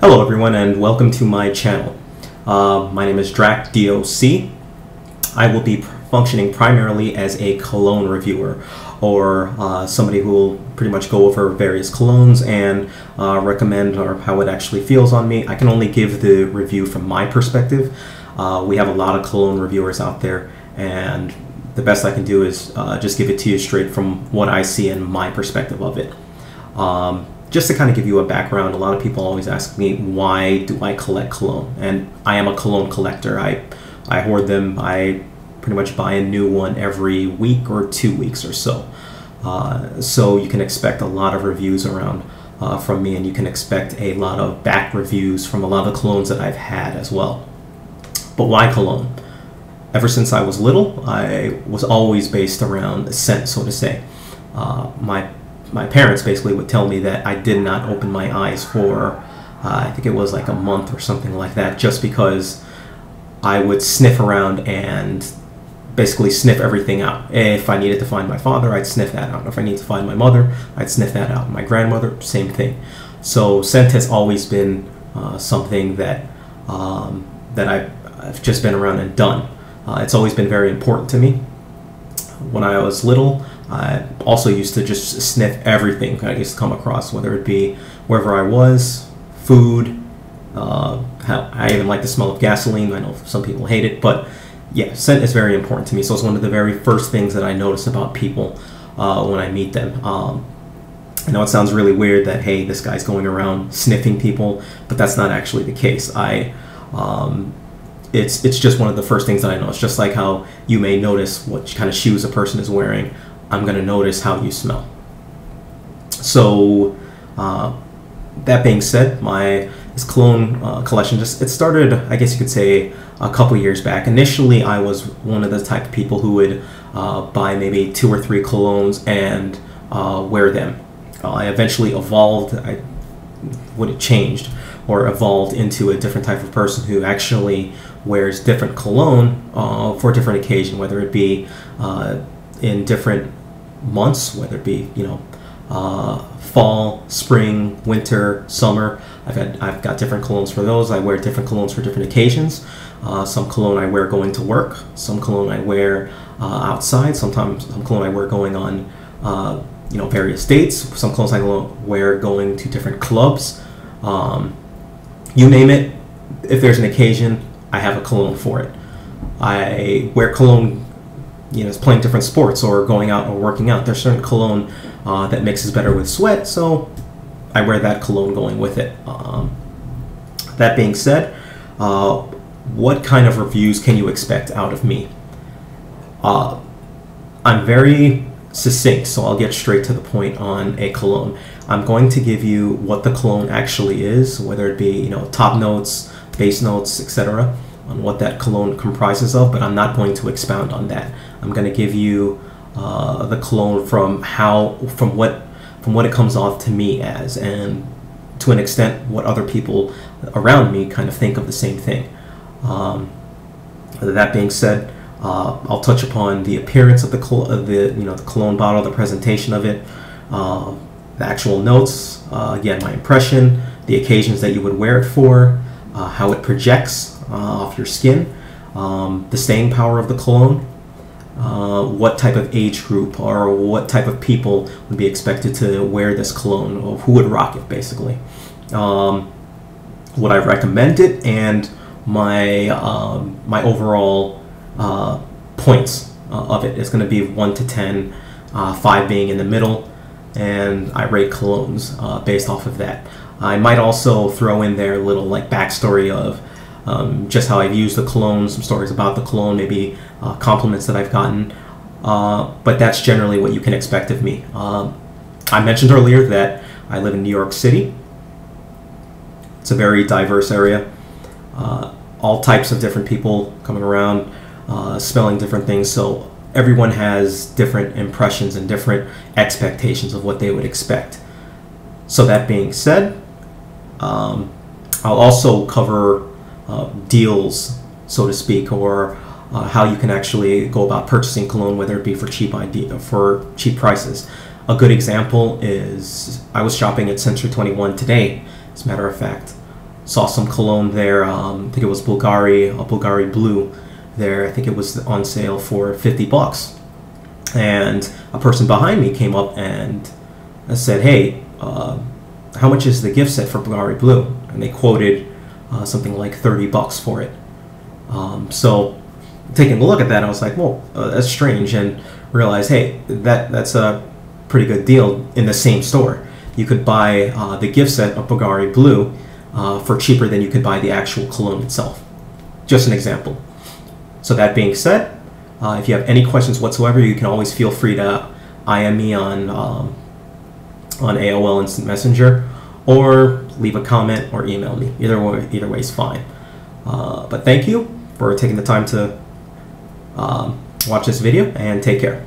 Hello everyone and welcome to my channel. My name is DracDOC. I will be functioning primarily as a cologne reviewer, or somebody who will pretty much go over various colognes and recommend or how it actually feels on me. I can only give the review from my perspective. We have a lot of cologne reviewers out there, and the best I can do is just give it to you straight from what I see and my perspective of it. Just to kind of give you a background, a lot of people always ask me, why do I collect cologne? And I am a cologne collector. I hoard them. I pretty much buy a new one every week or 2 weeks or so. So you can expect a lot of reviews around from me, and you can expect a lot of back reviews from a lot of the colognes that I've had as well. But why cologne? Ever since I was little, I was always based around scent, so to say. My parents basically would tell me that I did not open my eyes for, I think it was like a month or something like that, just because I would sniff around and basically sniff everything out. If I needed to find my father, I'd sniff that out. If I needed to find my mother, I'd sniff that out. My grandmother, same thing. So scent has always been something that I've just been around and done. It's always been very important to me. When I was little, I also used to just sniff everything I used to come across, whether it be wherever I was, food. I even like the smell of gasoline. I know some people hate it, but yeah, scent is very important to me. So it's one of the very first things that I notice about people when I meet them. I know it sounds really weird that, hey, this guy's going around sniffing people, but that's not actually the case. It's just one of the first things that I notice. Just like how you may notice what kind of shoes a person is wearing, I'm going to notice how you smell. So that being said, this cologne collection, it started, I guess you could say, a couple years back. Initially, I was one of the type of people who would buy maybe 2 or 3 colognes and wear them. I eventually evolved, changed or evolved into a different type of person who actually wears different cologne for a different occasion, whether it be in different months, whether it be, fall, spring, winter, summer. I've got different colognes for those. I wear different colognes for different occasions. Some cologne I wear going to work. Some cologne I wear outside. Sometimes some cologne I wear going on various dates. Some colognes I wear going to different clubs. You name it. If there's an occasion, I have a cologne for it. I wear cologne, playing different sports or going out or working out. There's certain cologne that mixes better with sweat, so I wear that cologne going with it. That being said, what kind of reviews can you expect out of me? I'm very succinct, so I'll get straight to the point on a cologne. I'm going to give you what the cologne actually is, whether it be top notes, base notes, etc., on what that cologne comprises of, but I'm not going to expound on that. I'm going to give you the cologne from what it comes off to me as, and to an extent what other people around me kind of think of the same thing. That being said, I'll touch upon the appearance of the cologne bottle, the presentation of it, the actual notes, again, my impression, the occasions that you would wear it for, how it projects off your skin, the staying power of the cologne, what type of age group or what type of people would be expected to wear this cologne, or who would rock it, basically. Would I recommend it, and my overall points of it is going to be 1 to 10, 5 being in the middle, and I rate colognes based off of that. I might also throw in there a little backstory of just how I've used the cologne, some stories about the cologne, maybe compliments that I've gotten, but that's generally what you can expect of me. I mentioned earlier that I live in New York City. It's a very diverse area. All types of different people coming around, smelling different things, so everyone has different impressions and different expectations of what they would expect. So that being said, I'll also cover deals, so to speak, or how you can actually go about purchasing cologne, whether it be for cheap prices. A good example is I was shopping at Century 21 today, as a matter of fact. saw some cologne there. I think it was Bulgari Blue there. I think it was on sale for $50. And a person behind me came up and said, hey, how much is the gift set for Bulgari Blue? And they quoted something like $30 for it. So taking a look at that, I was like, well, that's strange, and realized, hey, that's a pretty good deal in the same store. You could buy the gift set of Bulgari Blue for cheaper than you could buy the actual cologne itself. Just an example. So that being said, if you have any questions whatsoever, you can always feel free to IM me on AOL Instant Messenger, or leave a comment or email me. Either way is fine. But thank you for taking the time to watch this video, and take care.